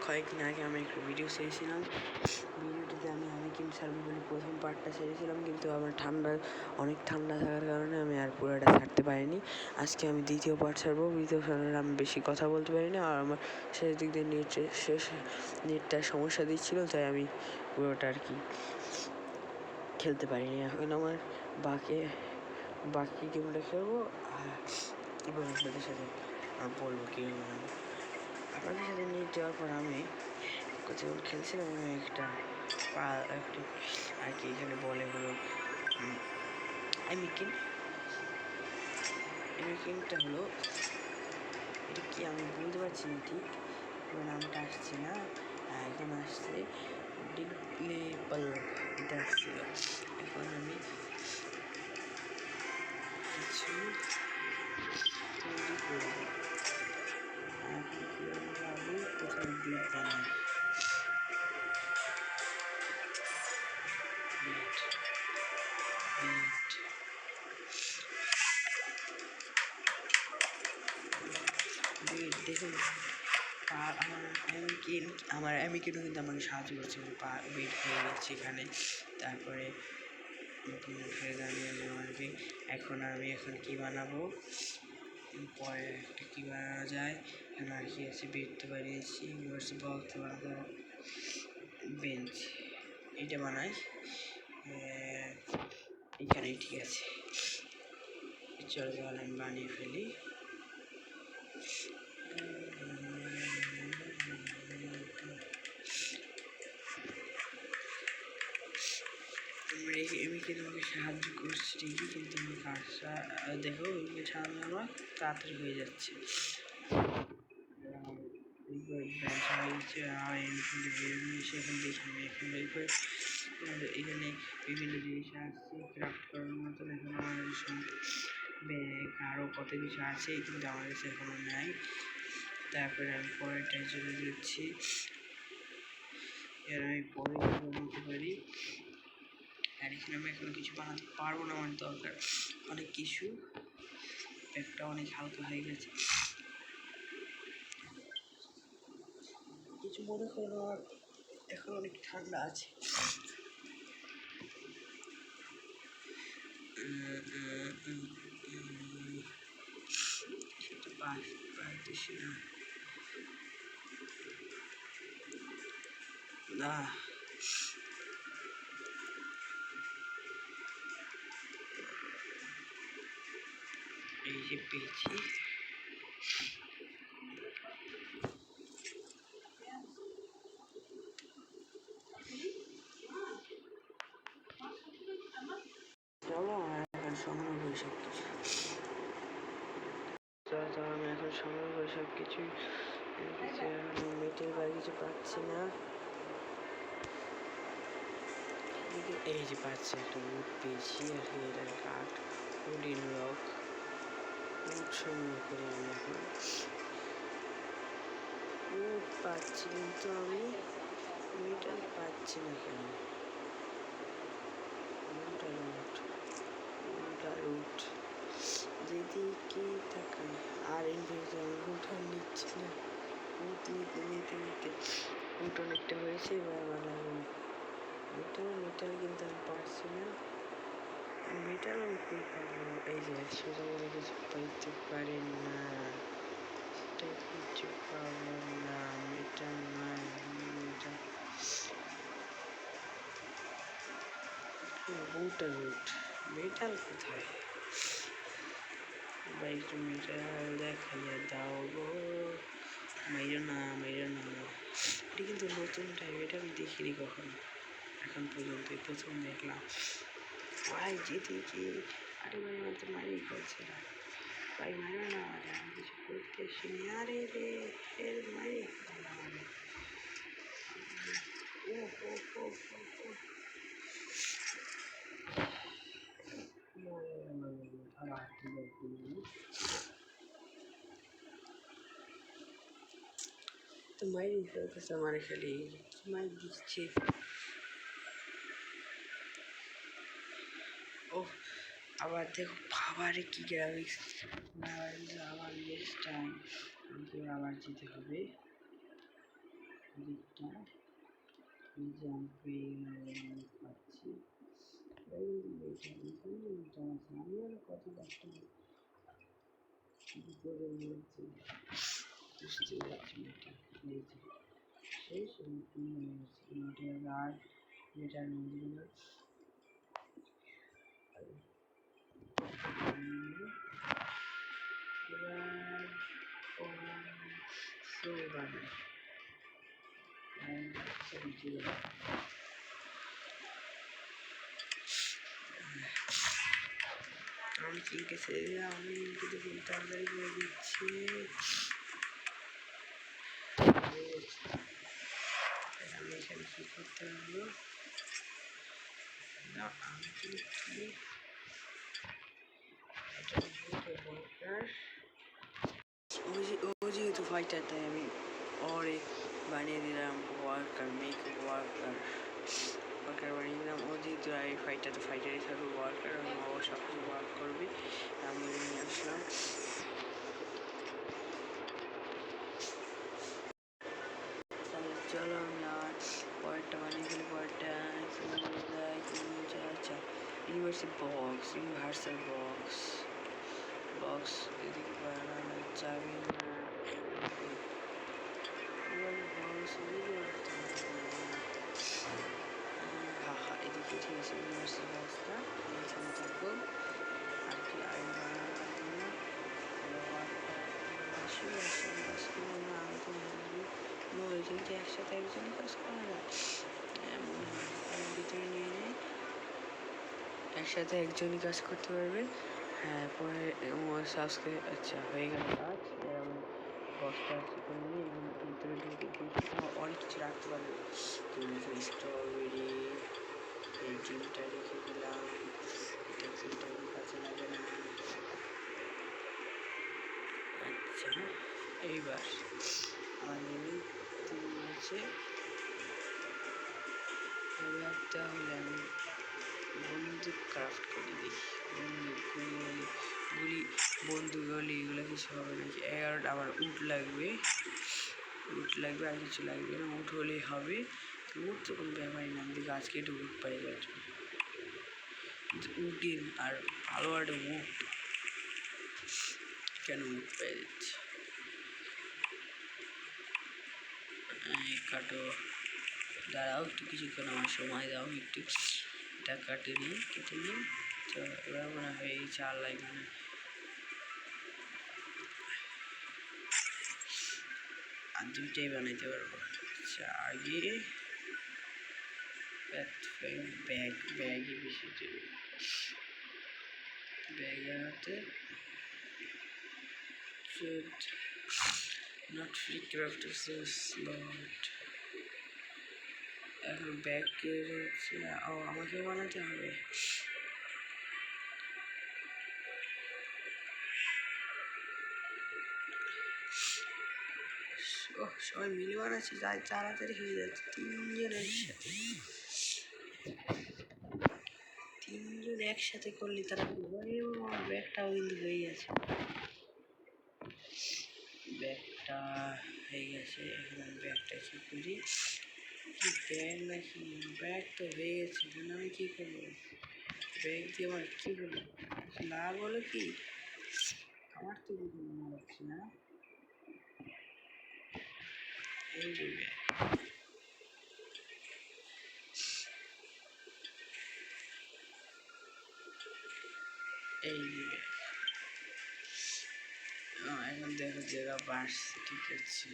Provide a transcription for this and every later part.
কয়েকদিন আগে আমি একটা ভিডিও ছেড়েছিলাম। ভিডিওটিতে আমি অনেকদিন ছাড়বো বলে প্রথম পার্টটা ছেড়েছিলাম, কিন্তু আমার অনেক ঠান্ডা থাকার কারণে আমি আর পুরোটা ছাড়তে পারিনি। আজকে আমি দ্বিতীয় পার্ট ছাড়বো। দ্বিতীয় পার্টে আমি বেশি কথা বলতে পারিনি, আর আমার শেষ দিক দিয়ে নেটটা সমস্যা দিচ্ছিলো, তাই আমি পুরোটা আর কি খেলতে পারিনি। এখন আমার বাকি গেমটা খেলবো এবং আপনাদের সাথে বলবো কীভাবে আপনাদের সাথে নেট যাওয়ার পর আমি যখন খেলছিলাম আমি একটি আর কি এখানে বলে হলো এমিকিনটা হলো এটা কি আমি বলতে পারছি না ঠিক, নামটা আসছে না। এখন আসছে ডিগলেবল, এটা আসছিল। এখন আমি কিছু তৈরি করবো। এখন কীভাবে যাবো, কোথায় বিট বানাই, দেখুন আমার অ্যামিকিনও কিন্তু আমাকে সাহায্য করছে, বেড হয়ে গেছে এখানে। তারপরে এখন আমি কী বানাবো, পরে একটা কী বানানো যায়, এখানে আর কি আছে, বেড তো বানিয়েছি, বক্স বানাবো, বেঞ্চ এটা বানাই এখানেই, ঠিক আছে। চলো তাহলে আমি বানিয়ে ফেলি। এমনি তোমাকে সাহায্য করছি ঠিকই, কিন্তু আমার কাজটা দেখো এমনি সামনে আমার তাড়াতাড়ি হয়ে যাচ্ছে। এখানে বিভিন্ন জিনিস আসছে ক্রাফট করার মতন। এখন আমার ব্যাগ আরও কত কিছু আছে, কিন্তু আমার কাছে এখনও নেই। তারপরে আমি পরেরটায় চলে যাচ্ছি। এর আমি পরে বানাতে পারি, আর এখানে আমি এখনো কিছু বানাতে পারবো না, আমার দরকার অনেক কিছু। ব্যাগটা অনেক হালকা হয়ে গেছে, কিছু মনে করো, আর এখন অনেক ঠান্ডা আছে। পারতেছি না, এই যে পেয়েছি। চলো এখন সংগ্রহ করি সব কিছু, আমি এখন সংগ্রহ করি সব কিছুই। মেটের বাড়ি কিছু পাচ্ছি না। এই যে পাচ্ছি একটা উড পেয়েছি, আর কি এটার কাঠ, উডিন রক, উড সংগ্রহ করি আমি এখন। উড পাচ্ছি, কিন্তু আমি মেটাল পাচ্ছি না কেন। উড যেদিকে তাকাই আর উঠা নিচ্ছি না। উড নিতে উড অনেকটা হয়েছে, এবার বানাবো মেটাল, কিন্তু আমি পারছি না। মেটাল আমি কই পাবো, এই যে সোজা করে কিছু পাইতে পারি না, কিছু পাবো না। মেটাল নাই, মেটাল কোথায় ভাই, একটু মেটাল দেখাইয়া দাও গো। মাইরো না, এটা কিন্তু নতুন টাইপ, এটা আমি দেখিনি কখনো এখন পর্যন্ত, প্রথম দেখলাম ভাই। যেদিকে আরে ভাই আমার তো মারি করছে না ভাই, মারো না, আমি কিছু করতেছি না। আরে রে মারি তো মাইরি ফেলতেছে আমার, খালি মাই দিচ্ছে। ও আবার দেখো বাবারে কি গ্রাফিক্স, আবার নেক্সট টাইম আমাকে আবার যেতে হবে। দিকটা জাম্পিং পাচ্ছি আমি আর কত কষ্ট করে নিয়েছি বুঝতে পারছি এটা সেই মিটার আর মিটার মধ্যে আমি চিনকে ছেড়ে আমি কিন্তু তাড়াতাড়ি করে দিচ্ছি আমি এখানে কি করতে পারবো না আমি কিন্তু ও যেহেতু ফাইটার তাই আমি ওরে বানিয়ে দিলাম ওয়ার্কার মেক ওয়ার্কার বানিয়ে দিলাম ও যেহেতু এই ফাইটার তো ফাইটারই থাকবে ওয়ার্কার এবং ও সব কিছু ওয়ার্ক করবে আমি নিয়ে আসলাম চলো আমি আর পরেরটা বানিয়ে দিলে পরেরটা আচ্ছা ইউনিভার্সাল বক্স এদিকে বানানো যাবে না এদিকে ঠিক আছে ইউনিভার্সাল বক্সটা এখানে থাকবো আর কি এখানে একসাথে একজনই কাজ করা যায় ভিতরে নিয়ে নেই একসাথে একজনই কাজ করতে পারবে হ্যাঁ পরে সাবস্ক্রাইব আচ্ছা হয়ে গেল কাজ বক্সটা করে নিয়ে ভিতরে ঢুকে অনেক কিছু রাখতে পারবে স্ট্রবেরি এই ডিমটা রেখে দিলাম এটা কাছে লাগে না আচ্ছা এইবার আমার আছে এবার তাহলে আমি বন্দুক ক্রাফট করে দিই বন্দুকগুলি এগুলো কিছু হবে নাকি 11টা আমার উট লাগবে আর কিছু লাগবে না উট হলেই হবে উট তো কোনো ব্যাপারই না আমি গাছ কেটে উট পাই যাচ্ছি উটিন আর ভালো একটা উট কেন উট পেয়ে যাচ্ছে কাটো দাঁড়াও একটু কিছুক্ষণ আমার সময় দাও একটু এটা কেটে নিই তো এবার মনে হয় এই চাল লাগবে না আর দুইটাই বানাইতে পারবো আচ্ছা আগে ব্যাগে বেশি ব্যাগ বানাতে not free craft slot এখন ব্যাগ ও আমাকে বানাতে হবে সবাই মিলে বানাচ্ছে যাই তাড়াতাড়ি হয়ে যাচ্ছে তিনজন একসাথে করলে তারা ব্যাগটাও কিন্তু হয়ে গেছে ব্যাগটা হয়ে গেছে এখন আমি ব্যাগটা কি করি কি ব্যাগ নাকি ব্যাগ তো হয়ে গেছে এখন আমি কী করবো ব্যাগ দিয়ে আমার কী হলো লাভ হলো কি আমার তো কিছু মনে হচ্ছে না এই যে ব্যাগ এই যে ব্যাগ এখন দেখো জায়গা বাড়ছে ঠিক আছে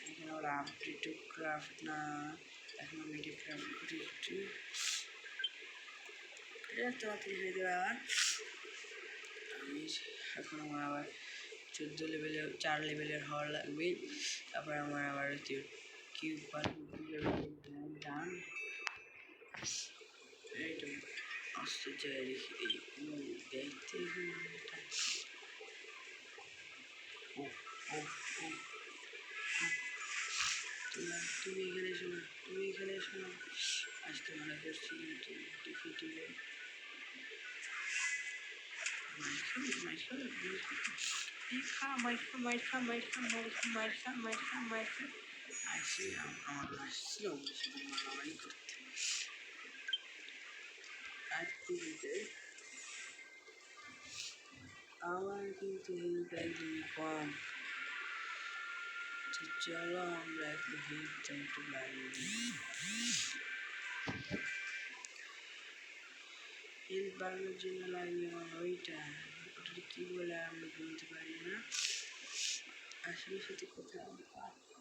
এখন আবার আপডেট ক্রাফট না এখন আমি এটি ক্রাফট করি একটু এটা তাড়াতাড়ি হয়ে যাবে আবার আমি এখন আমার আবার 14 লেভেলের 4 লেভেলের হওয়ার লাগবে তারপর আমার আবার কিউব ডান এইটা আসতে চাই রেখে দিই দেখতে ও ও ও তুমি এখানে শোনো আসতে মনে করছি কিন্তু ডিফিটিভে আসি আমার আসছিল মারামারি করতে আর টিভিতে আমার কিন্তু হেল্প একদম কম। তো চলো আমরা একটু হেল্পটা একটু বাড়িয়ে দিই। হেল্প বাড়ানোর জন্য লাগে ওইটা কী বলে আমরা বলতে পারি না। আশেপাশে কোথাও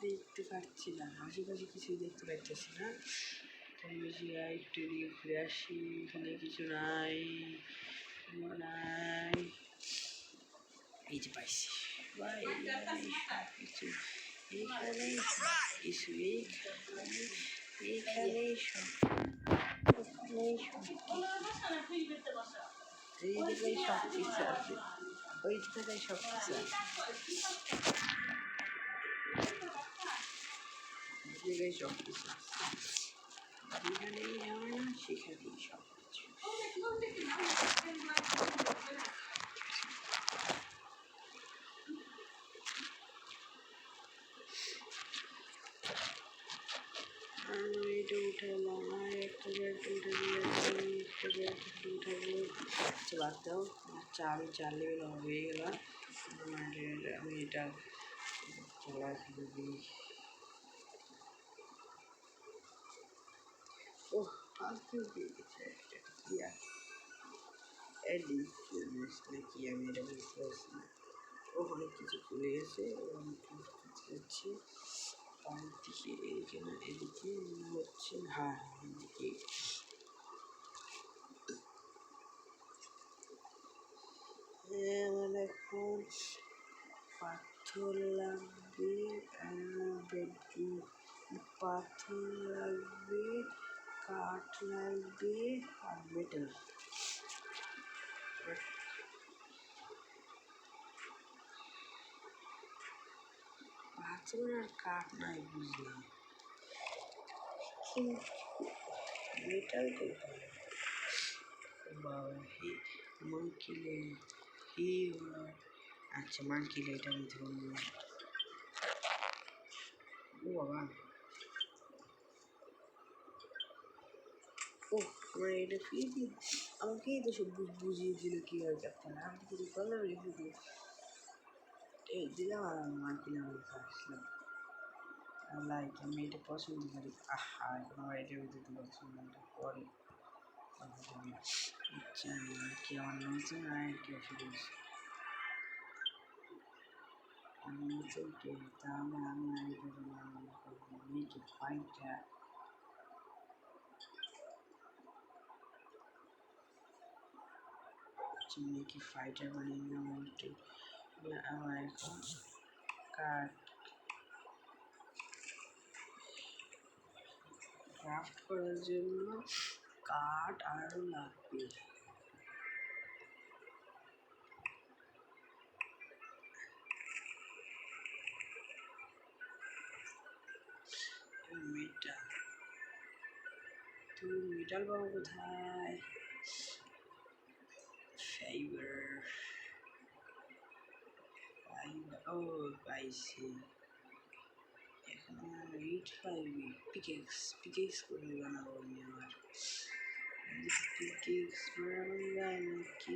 দেখতে পাচ্ছি না, আশেপাশে কিছুই দেখতে পাচ্ছি না। তাই বেশি একটু এদিকে ঘুরে আসি, এখানে কিছু নাই নাই। এই যে পাইছি কিছু, এইখানেই কিছু, এইখানেই সব, এই জায়গায় সব কিছু আছে, ওই জায়গায় সব কিছু আছে, জায়গায় সব কিছু আছে, যেখানেই যাবে না সেখানেই সব কিছু। এটা উঠালাম, আর একটা জায়গাটা উঠে দিয়েছি, একটা জায়গাটা উঠাবো। আচ্ছা বাদ দাও, আমি 4 লেভেল হয়ে গেলাম। আমি এটা খেলা খেলে দিই। ও ফালতু দিয়ে গেছে একটা, কি আছে নাকি আমি এটা বুঝতে পারছি না। ও অনেক কিছু খুলে গেছে, অনেক কিছু হচ্ছে দিকে, এইখানে এদিকে হচ্ছে, হ্যাঁ এদিকে। আমার এখন পাথর লাগবে, পাথর লাগবে, কাঠ লাগবে আর মেটাল। পাথর আর কাঠ নাই বুঝলাম, কিন্তু মেটাল কোথায়? বাবা মানকিলে হি, আচ্ছা মানকিলে এটা আমি ধরবো। ও বাবা, ও আমার এটা ফিরে দিয়ে আমাকেই তো সব বুঝিয়ে দিল কীভাবে করতে হবে। আমি কিছু করলাম রেখে দিয়ে এই দিলাম আর আমি মানকিলে আমি আসলাম। লাইক আমি এটা পছন্দ করি। আহা এখন আমার এটার ভিতরে পছন্দ করে কি আমার নতুন আর কি শুরু নতুন কে তাহলে আমি কি ফাইটটা কি ফাইটার বানিয়ে নিলাম একটু। আমার এখন কাঠ ক্রাফট করার জন্য কাঠ আরও লাগবে। মেটাল, তুমি মেটাল পাবো কোথায়? ফাইবার, ও পাইছি। এখন আমার রিড পাইবি পিকেক্স করে বানাবো আমি। আমার পিকেক্স বানানো যায় নাকি?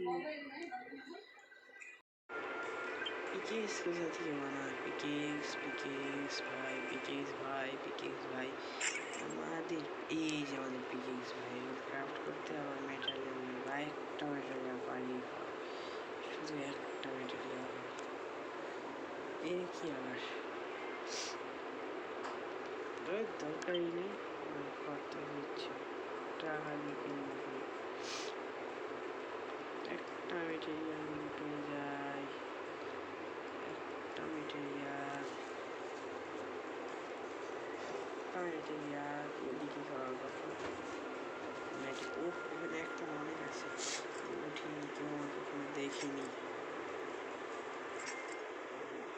পিকেক্স কোথা থেকে বানায়? পিকেক্স ভাই আমাদের এই যে আমাদের পিকেক্স ভাই ক্রাফট করতে আবার মেটারিয়াল বা একটা মেটারিয়াল বানিয়ে খাওয়া, শুধু একটা মেটারিয়াল। এর কি আবার দরকারই নেই, কত দিচ্ছে টাকা দিয়ে কিনবো। একটা মেটেরিয়াল পেয়ে যায়, একটা মেটেরিয়াল এদিকে যাওয়ার কথা। ও এখানে একটা অনেক আছে, উঠিনি, কেউ আমার কখনো দেখিনি।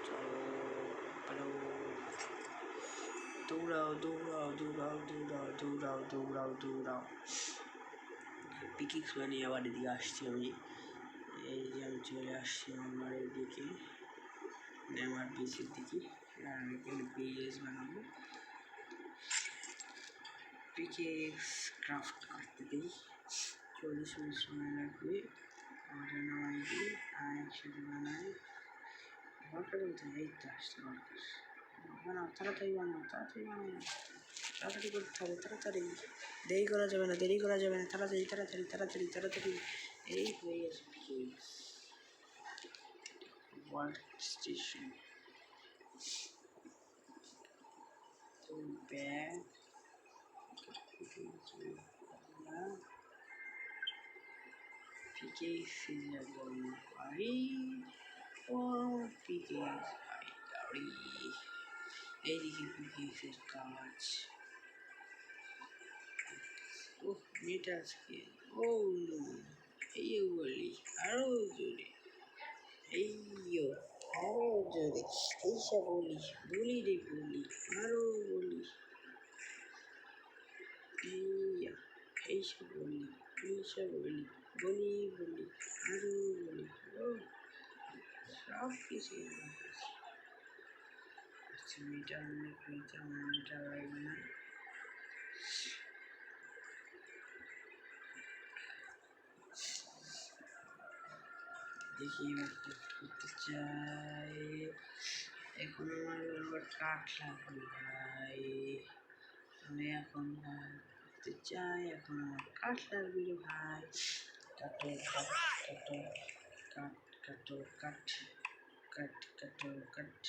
চলো হ্যালো, দৌড়াও দৌড়াও দৌড়াও দৌড়াও দৌড়াও দৌড়াও দৌড়াও। পিকিক্স বানিয়ে আবার এদিকে আসছি আমি। এই যে আমি চলে আসছি আমার এদিকে। মানে আমার পিসির দিকে আর আমি এখানে পেজ বানাবো। পিকেক্স ক্রাফট করতে দিই 40 মিনিট সময় লাগবে। অর্ডার নামাই দিই আর একসাথে বানাই। ওয়ার্কার বলতে এই তো আসছে ওয়ার্কার। বানাও তাড়াতাড়ি বানাও, তাড়াতাড়ি বানাও, তাড়াতাড়ি করতে হবে, তাড়াতাড়ি দেরি করা যাবে না, দেরি করা যাবে না, তাড়াতাড়ি তাড়াতাড়ি তাড়াতাড়ি তাড়াতাড়ি। এই হয়ে গেছে পিকেক্স ওয়ার্ক স্টেশন। তো ব্যাগ PKX যাবো বাড়ি। ও PKX গাড়ি, এইদিকে PKX এর কাজ। ও মেয়েটা আজকে ও এই বলি আরো জোরে, এইও আরো জোরে, এইসব বলি বলি রে বলি আরো বলি, এইয়া এইসব বলি এইসব বলি বলি বলি আরো বলি। ও সব কিছু মেয়েটা অনেক হয়েছে, আমার মেয়েটা লাগবে না। দেখি এবার করতে চাই। এখন আমার আবার কাঠ লাগবে ভাই, আমি এখন করতে চাই, এখন আমার কাঠ লাগবে রে ভাই। কাটো কাঠ কাটো কাঠ কাটো কাঠ কাঠ কাটো কাঠ,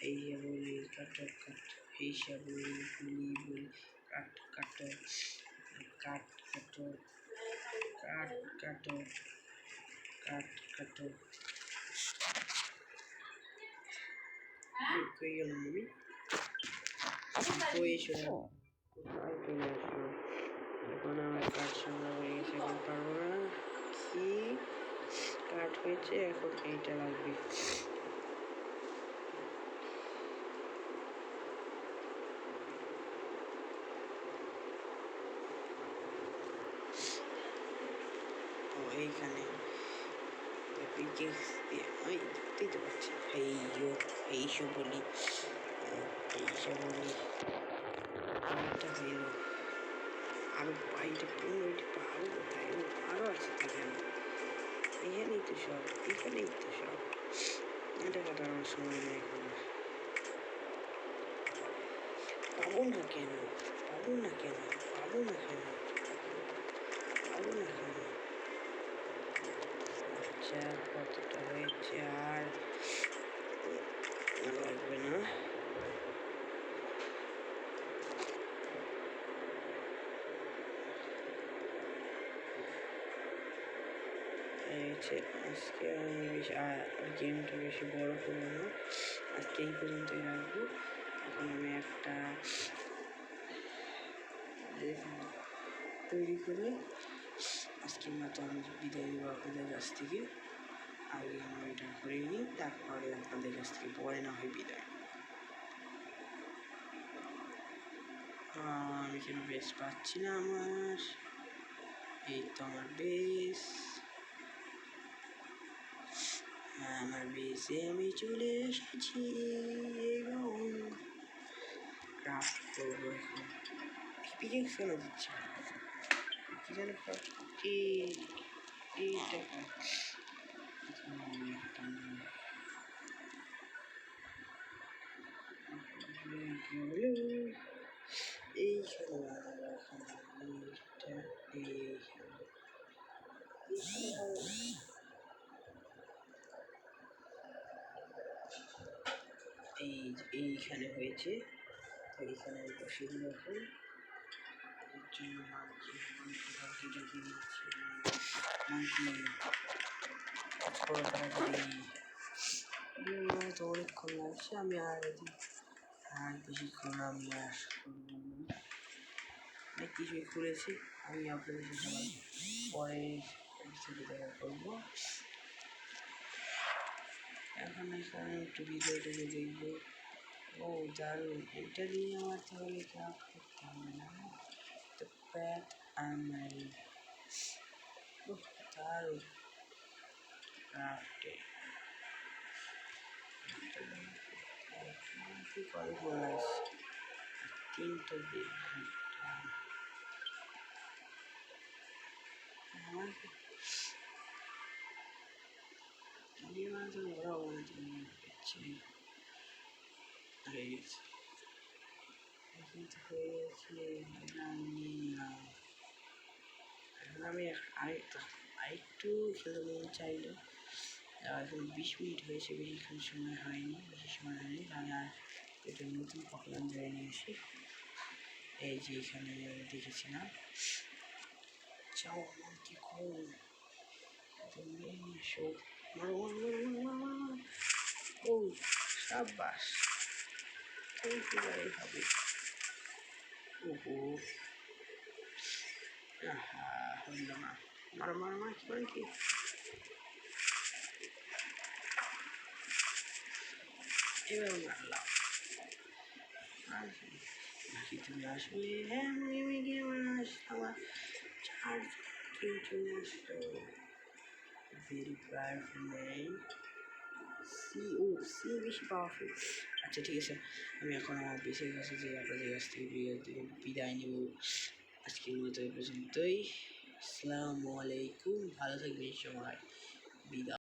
এই বলি কাটো কাঠ, এইসব বলি বলি বলি কাঠ কাটো কাঠ কাটো কাঠ কাটো কাঠ কাটো। কই গেলাম আমি? কই এসো কোথায় চলে আসলো? এখন আমার কাঠ সংগ্রহ হয়ে গেছে, এখন পারবো না। কি কাঠ হয়েছে, এখন এইটা লাগবে। ও এইখানে পিকেক্স দিয়ে আমি দিতে পারছি। এইসব বলি এইসব বলি আরেকটা হইল আরো বাইরে 15টি পাহাড় কোথায়? আরো আছে এখানে, এখানেই তো সব, এখানেই তো সব। এটা কাটানোর সময় নেই এখন, পাবো না কেন, পাবো না কেন, পাবো না কেন, পাবো না কেন। আচ্ছা কতটা হয়েছে, আর লাগবে না। আজকে আমি বেশি গেমটা বেশি বড় করবো না, আজকে এই পর্যন্তই রাখবো। এখন আমি একটা তৈরি করে আজকের মতো আমি বিদায় দেবো আপনাদের কাছ থেকে। আগে আমি এটা করে নিই, তারপরে আপনাদের কাছ থেকে পরে না হয় বিদায়। আমি কেন বেশ পাচ্ছি না আমার, এই তো আমার বেশ, আমার বেশে আমি চলে এসেছি এবং ক্রাফট করবো। এখন পিকেক্স কেন দিচ্ছে কি জানি, এইটা এইখানে হয়েছে, এইখানে বসিয়ে দিল। এখন তো অনেকক্ষণ লাগছে, আমি আর বেশিক্ষণ আমি আর করবো না। অনেক কিছুই খুলেছি, আমি আপনাদের সাথে পরে দেখা করবো। এখন একটু ভিডিওটা দেখবো। ও দারুণ, এটা দিয়ে আমার তাহলে ক্রাফট করতে হবে না, তো প্যাট আর্মারি দারুণ ক্রাফটে কল বলা তিনটা দিয়ে আমার ওরা হচ্ছে হয়ে গেছে কিন্তু হয়ে গেছে আমি আরেকটু খেলতে মন চাইলে এখন 20 মিনিট হয়েছে, বেশিক্ষণ সময় হয়নি, বেশি সময় হয়নি। আমি আর এটা নতুন পকেমন জায়গায় নিয়ে এসে এই যে এখানে দেখেছি না, চাও আমার কি করো তুমি এসো, ও সাব্বাস হবে। ওহো হইল না, মার কি করে কি এবার মারলাম নাকি তুমি আসলে? হ্যাঁ আমি গিয়ে আমার চার্জ কেউ চলে আসলো। ভেরি পাওয়ারফুল নেই, সি বেশি পাওয়ারফুল। আচ্ছা ঠিক আছে, আমি এখন আমার বেসের কাছে যে আপনাদের কাছ থেকে বিদায় নেব। আজকের মতো এই পর্যন্তই। আসসালামু আলাইকুম, ভালো থাকবেন সবাই, বিদায়।